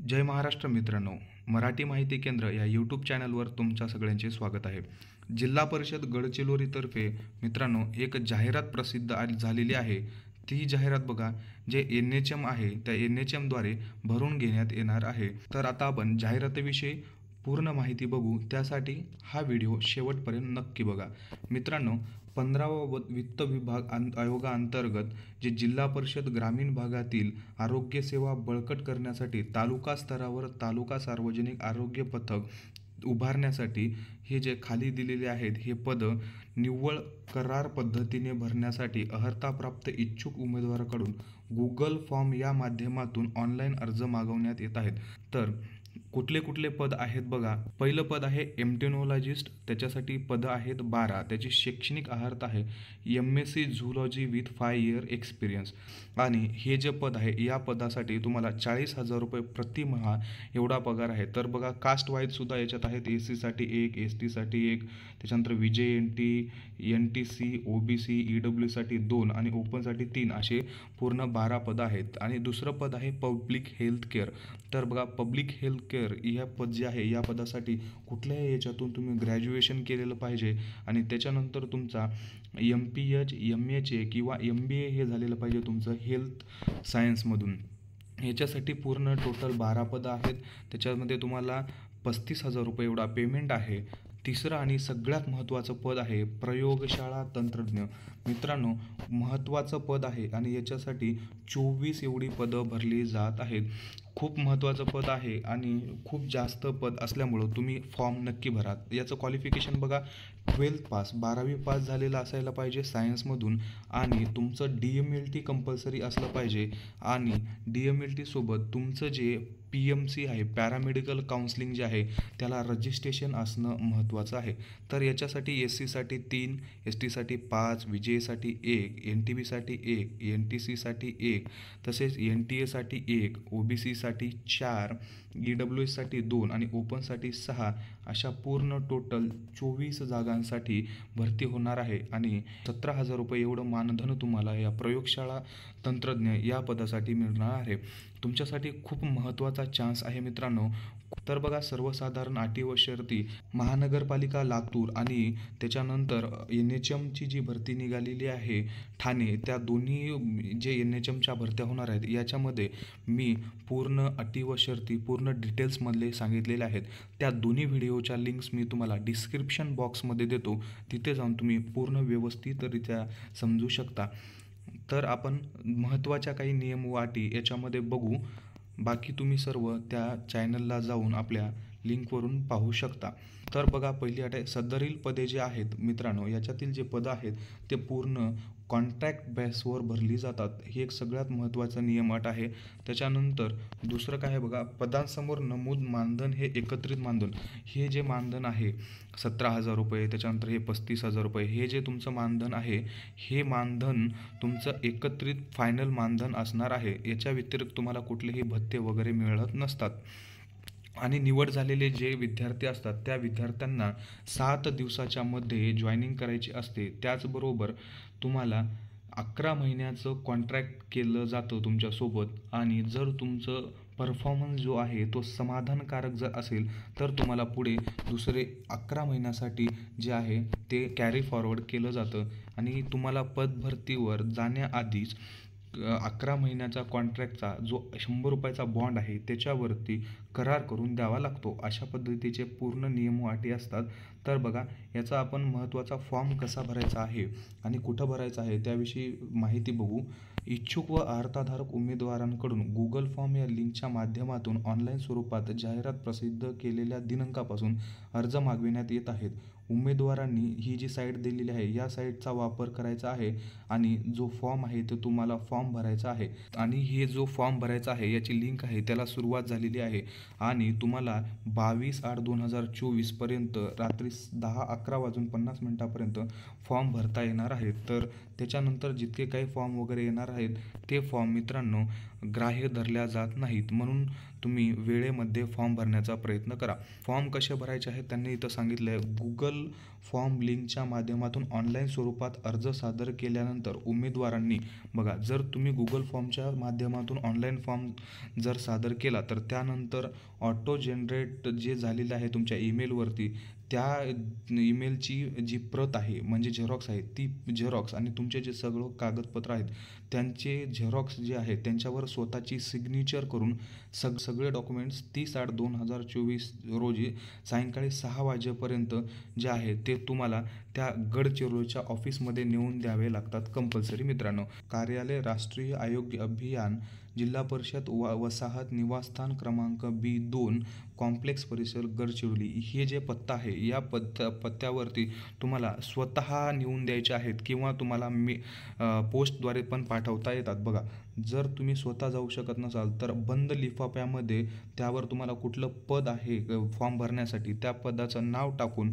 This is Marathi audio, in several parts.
जय महाराष्ट्र मित्रांनो, मराठी माहिती केंद्र या यूट्यूब चॅनलवर तुमच्या सगळ्यांचे स्वागत आहे. जिल्हा परिषद गडचिरोलीतर्फे मित्रांनो एक जाहिरात प्रसिद्ध झालेली आहे. ती जाहिरात बघा, जे NHM आहे त्या NHMद्वारे भरून घेण्यात येणार आहे. तर आता आपण जाहिरातीविषयी पूर्ण माहिती बघू. त्यासाठी हा व्हिडिओ शेवटपर्यंत नक्की बघा. मित्रांनो, 15वा वित्त विभाग आयोगाअंतर्गत जे जिल्हा परिषद ग्रामीण भागातील आरोग्य सेवा बळकट करण्यासाठी तालुका स्तरावर तालुका सार्वजनिक आरोग्य पथक उभारण्यासाठी हे जे खाली दिलेले आहेत हे पद निव्वळ करार पद्धतीने भरण्यासाठी अर्हताप्राप्त इच्छुक उमेदवाराकडून गुगल फॉर्म या माध्यमातून ऑनलाईन अर्ज मागवण्यात येत आहेत. तर कुठले कुठले पद आहेत बघा. पहिलं पद आहे एम्टेनॉलॉजिस्ट, त्याच्यासाठी पद आहेत 12. त्याची शैक्षणिक अर्हता आहे MSc zoology with 5 year experience. आणि हे जे पद आहे या पदासाठी तुम्हाला 40,000 रुपये प्रतिमाह एवढा पगार आहे. तर बघा, कास्ट वाईज सुद्धा याच्यात आहेत. SC साठी 1, ST साठी 1, त्याच्यानंतर VJNT, NTC, OBC, EW साठी 2 आणि ओपनसाठी 3 असे पूर्ण 12 पदं आहेत. आणि दुसरं पद आहे पब्लिक हेल्थ केअर. तर बघा, पब्लिक हेल्थ केअर या पद जे आहे या पदासाठी कुठल्याही याच्यातून तुम्ही ग्रॅज्युएशन केलेलं पाहिजे आणि त्याच्यानंतर तुमचा MPH, MHA किंवा MBA हे झालेलं पाहिजे तुमचं हेल्थ सायन्समधून. याच्यासाठी पूर्ण टोटल 12 पदं आहेत. त्याच्यामध्ये तुम्हाला 35,000 रुपये एवढा पेमेंट आहे. तिसरं आणि सगळ्यात महत्त्वाचं पद आहे प्रयोगशाळा तंत्रज्ञ. मित्रांनो, महत्त्वाचं पद आहे आणि याच्यासाठी 24 एवढी पदं भरली जात आहेत. खूप महत्त्वाचं पद आहे आणि खूप जास्त पद असल्यामुळं तुम्ही फॉर्म नक्की भरा. याचं क्वालिफिकेशन बघा, 12th पास 12वी पास झालेलं असायला पाहिजे सायन्समधून आणि तुमचं DMLT कंपल्सरी असलं पाहिजे. आणि DMLT सोबत तुमचं जे PMC आहे, पॅरामेडिकल काउन्सिलिंग जे आहे त्याला रजिस्ट्रेशन असणं महत्त्वाचं आहे. तर याच्यासाठी SC साठी 3, ST साठी 5, VJ साठी 1, NTB साठी 1, NTC साठी 1, तसेच NTA साठी 1, OBC साठी 4, EWS साठी 2 आणि ओपनसाठी 6 अशा पूर्ण टोटल 24 जागांसाठी भरती होणार आहे. आणि 17,000 रुपये एवढं मानधन तुम्हाला या प्रयोगशाळा तंत्रज्ञ या पदासाठी मिळणार आहे. तुमच्यासाठी खूप महत्त्वाचा चान्स आहे मित्रांनो. तर बघा, सर्वसाधारण अटी व शर्ती महानगरपालिका लातूर आणि त्याच्यानंतर NHMची जी भरती निघालेली आहे ठाणे, त्या दोन्ही जे NHMच्या भरत्या होणार आहेत याच्यामध्ये मी पूर्ण अटी व शर्ती पूर्ण डिटेल्समधले सांगितलेले आहेत. त्या दोन्ही व्हिडिओच्या लिंक्स मी तुम्हाला डिस्क्रिप्शन बॉक्समध्ये देतो. तिथे जाऊन तुम्ही पूर्ण व्यवस्थितरित्या समजू शकता. तर आपण महत्त्वाच्या काही नियम व अटी याच्यामध्ये बघू. बाकी तुम्ही सर्व त्या चॅनलला जाऊन आपल्या लिंकवरून पाहू शकता. तर बघा, पहिली अट आहे सदरील पदे जे आहेत मित्रांनो, याच्यातील जे पदं आहेत ते पूर्ण कॉन्ट्रॅक्ट बेसवर भरली जातात. ही एक सगळ्यात महत्त्वाचा नियम अट आहे. त्याच्यानंतर दुसरं काय आहे बघा, पदांसमोर नमूद मानधन हे एकत्रित मानधन. हे जे मानधन आहे 17,000 रुपये, त्याच्यानंतर हे 35,000 रुपये, हे जे तुमचं मानधन आहे हे मानधन तुमचं एकत्रित फायनल मानधन असणार आहे. याच्या व्यतिरिक्त तुम्हाला कुठलेही भत्ते वगैरे मिळत नसतात. आणि निवड झालेले जे विद्यार्थी असतात त्या विद्यार्थ्यांना 7 दिवसाच्या मध्ये जॉईनिंग करायची असते. त्याचबरोबर तुम्हाला 11 महिन्याचं कॉन्ट्रॅक्ट केलं जातं तुमच्यासोबत. आणि जर तुमचं परफॉर्मन्स जो आहे तो समाधानकारक जर असेल तर तुम्हाला पुढे दुसरे 11 महिन्यासाठी जे आहे ते कॅरी फॉरवर्ड केलं जातं. आणि तुम्हाला पदभरतीवर जाण्याआधीच 11 महिन्याचा कॉन्ट्रॅक्टचा जो 100 रुपयाचा बॉन्ड आहे त्याच्यावरती करार करून द्यावा लागतो. अशा पद्धतीचे पूर्ण नियम व अटी असतात. तर बघा, याचा आपण महत्त्वाचा फॉर्म कसा भरायचा आहे आणि कुठं भरायचा आहे त्याविषयी माहिती बघू. इच्छुक व अर्हताधारक उमेदवारांकडून गुगल फॉर्म या लिंकच्या माध्यमातून ऑनलाईन स्वरूपात जाहिरात प्रसिद्ध केलेल्या दिनांकापासून अर्ज मागविण्यात येत आहेत. उमेदवारांनी ही जी साईट दिलेली आहे या साईटचा वापर करायचा आहे आणि जो फॉर्म आहे तो तुम्हाला फॉर्म भरायचा आहे. आणि हे जो फॉर्म भरायचा आहे याची लिंक आहे त्याला सुरुवात झालेली आहे. आणि तुम्हाला 22/8/2024 पर्यंत रात्री 10:11:50 फॉर्म भरता येणार आहे. तर त्याच्यानंतर जितके काही फॉर्म वगैरे येणार आहेत ते फॉर्म मित्रांनो ग्राह्य धरल्या जात नाहीत. म्हणून तुम्ही वेळेमध्ये फॉर्म भरण्याचा प्रयत्न करा. फॉर्म कसे भरायचे आहेत त्यांनी इथं सांगितलं आहे. गुगल फॉर्म लिंकच्या माध्यमातून ऑनलाईन स्वरूपात अर्ज सादर केल्यानंतर उमेदवारांनी बघा, जर तुम्ही गुगल फॉर्मच्या माध्यमातून ऑनलाईन फॉर्म जर सादर केला तर त्यानंतर ऑटो जनरेट जे झालेलं आहे तुमच्या ईमेलवरती, त्या ईमेलची जी प्रत आहे म्हणजे झेरॉक्स आहे, ती झेरॉक्स आणि तुमचे जे सगळं कागदपत्र आहेत त्यांचे झेरॉक्स जे आहेत त्यांच्यावर स्वतःची सिग्नेचर करून सगळे डॉक्युमेंट्स 30/8/2024 रोजी सायंकाळी 6 वाजेपर्यंत जे आहे ते तुम्हाला त्या गडचिरोलीच्या ऑफिसमध्ये नेऊन द्यावे लागतात कंपल्सरी मित्रांनो. कार्यालय राष्ट्रीय आरोग्य अभियान, जिल्हा परिषद वसाहत निवासस्थान क्रमांक B2 कॉम्प्लेक्स परिसर गडचिरोली, हे जे पत्ता आहे या पत्त्यावरती तुम्हाला स्वतः नेऊन द्यायचे आहेत किंवा तुम्हाला पोस्टद्वारे पण पाठवता येतात. बघा, जर तुम्ही स्वतः जाऊ शकत नसाल तर बंद लिफाफ्यामध्ये त्यावर तुम्हाला कुठलं पद आहे फॉर्म भरण्यासाठी त्या पदाचं नाव टाकून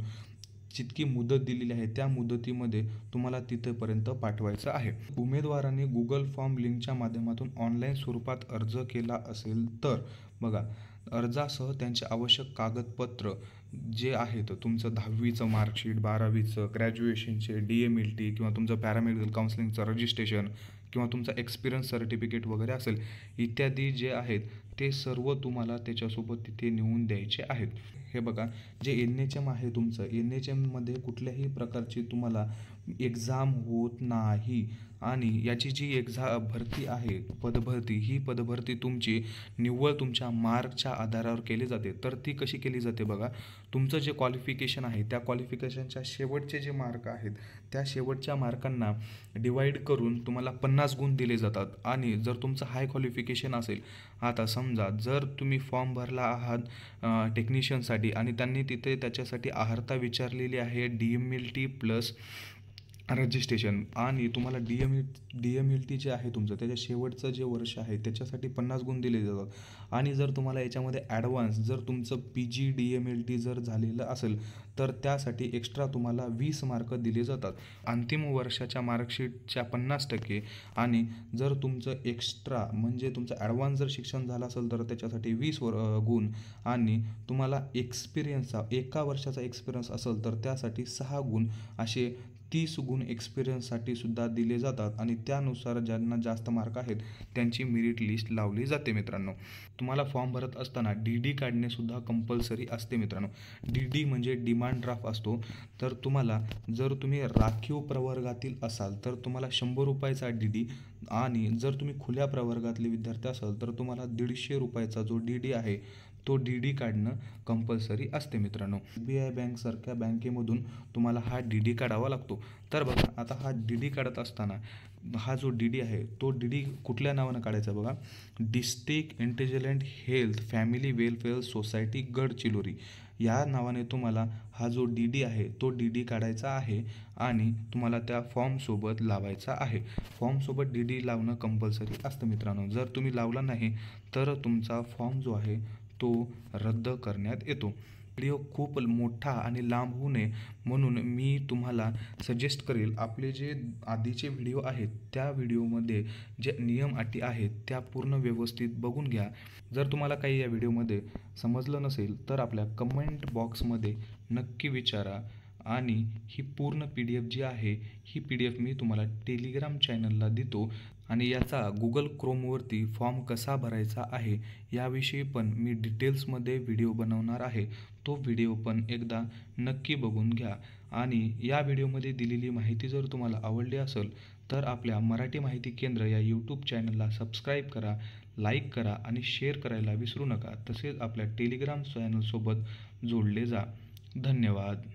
जितकी मुदत दिलेली आहे त्या मुदतीमध्ये तुम्हाला तिथेपर्यंत पाठवायचं आहे. उमेदवारांनी गुगल फॉर्म लिंकच्या माध्यमातून ऑनलाईन स्वरूपात अर्ज केला असेल तर बघा, अर्जासह त्यांचे आवश्यक कागदपत्र जे आहेत तुमचं 10वीचं मार्कशीट, 12वीचं, ग्रॅज्युएशनचे, DMLT किंवा तुमचं पॅरामेडिकल काउन्सिलिंगचं रजिस्ट्रेशन किंवा तुमचा एक्सपिरियन्स सर्टिफिकेट वगैरे असेल इत्यादी जे आहेत ते सर्व तुम्हाला त्याच्यासोबत तिथे नेऊन द्यायचे आहेत. हे बघा, जे NHM आहे तुमचं, NHMमध्ये कुठल्याही प्रकारची तुम्हाला एक्झाम होत नाही आणि याची जी भरती आहे पदभरती, ही पदभरती तुमची निव्वळ तुमच्या मार्कच्या आधारावर केली जाते. तर ती कशी केली जाते बघा, तुमचं जे क्वालिफिकेशन आहे त्या क्वालिफिकेशनच्या शेवटचे जे मार्क आहेत त्या शेवटच्या मार्कांना डिवाईड करून तुम्हाला 50 गुण दिले जातात. आणि जर तुमचं हाय क्वालिफिकेशन असेल, आता समजा जर तुम्ही फॉर्म भरला आहात टेक्निशियनसाठी आणि त्यांनी तिथे त्याच्यासाठी अर्हता विचारलेली आहे DMLT प्लस रजिस्ट्रेशन आणि तुम्हाला DMLT जे आहे तुमचं त्याच्या शेवटचं जे वर्ष आहे त्याच्यासाठी 50 गुण दिले जातात. आणि जर तुम्हाला याच्यामध्ये ॲडव्हान्स जर तुमचं PG DMLT जर झालेलं असेल तर त्यासाठी एक्स्ट्रा तुम्हाला 20 मार्क दिले जातात. अंतिम वर्षाच्या मार्कशीटच्या 50% आणि जर तुमचं एक्स्ट्रा म्हणजे तुमचं ॲडव्हान्स जर शिक्षण झालं असेल तर त्याच्यासाठी 20 गुण आणि तुम्हाला एक्सपिरियन्सचा 1 वर्षाचा एक्सपिरियन्स असेल तर त्यासाठी 6 गुण असे 30 गुण एक्सपिरियन्ससाठी सुद्धा दिले जातात. आणि त्यानुसार ज्यांना जास्त मार्क आहेत त्यांची मेरिट लिस्ट लावली जाते मित्रांनो. तुम्हाला फॉर्म भरत असताना DD काढणे सुद्धा कंपल्सरी असते मित्रांनो. DD म्हणजे डिमांड ड्राफ्ट असतो. तर तुम्हाला जर तुम्ही राखीव प्रवर्गातील असाल तर तुम्हाला 100 रुपयाचा DD आणि जर तुम्ही खुल्या प्रवर्गातले विद्यार्थी असाल तर तुम्हाला 150 रुपयाचा जो DD आहे तो DD काढणं कंपल्सरी असते मित्रांनो. SBI बँकसारख्या बँकेमधून तुम्हाला हा DD काढावा लागतो. तर बघा, आता हा DD काढत असताना हा जो DD आहे तो DD कुठल्या नावानं काढायचा बघा, district intelligent health family welfare society Gadchiroli या नावाने तुम्हाला हा जो DD आहे तो DD काढायचा आहे आणि तुम्हाला त्या फॉर्मसोबत लावायचा आहे. फॉर्मसोबत DD लावणं कंपल्सरी असतं मित्रांनो. जर तुम्ही लावला नाही तर तुमचा फॉर्म जो आहे तो रद्द करण्यात येतो. व्हिडिओ खूप मोठा आणि लांब होऊ नये म्हणून मी तुम्हाला सजेस्ट करेल, आपले जे आधीचे व्हिडिओ आहेत त्या व्हिडिओमध्ये जे नियम अटी आहेत त्या पूर्ण व्यवस्थित बघून घ्या. जर तुम्हाला काही या व्हिडिओमध्ये समजलं नसेल तर आपल्या कमेंट बॉक्समध्ये नक्की विचारा आणि ही पूर्ण PDF जी आहे ही PDF मी तुम्हाला टेलिग्राम चॅनलला देतो आणि याचा गुगल क्रोमवरती फॉर्म कसा भरायचा आहे याविषयी पण मी डिटेल्समध्ये व्हिडिओ बनवणार आहे. तो व्हिडिओ पण एकदा नक्की बघून घ्या. आणि या व्हिडिओमध्ये दिलेली माहिती जर तुम्हाला आवडली असेल तर आपल्या मराठी माहिती केंद्र या YouTube चॅनलला सबस्क्राईब करा, लाईक करा आणि शेअर करायला विसरू नका. तसेच आपल्या टेलिग्राम चॅनलसोबत जोडले जा. धन्यवाद.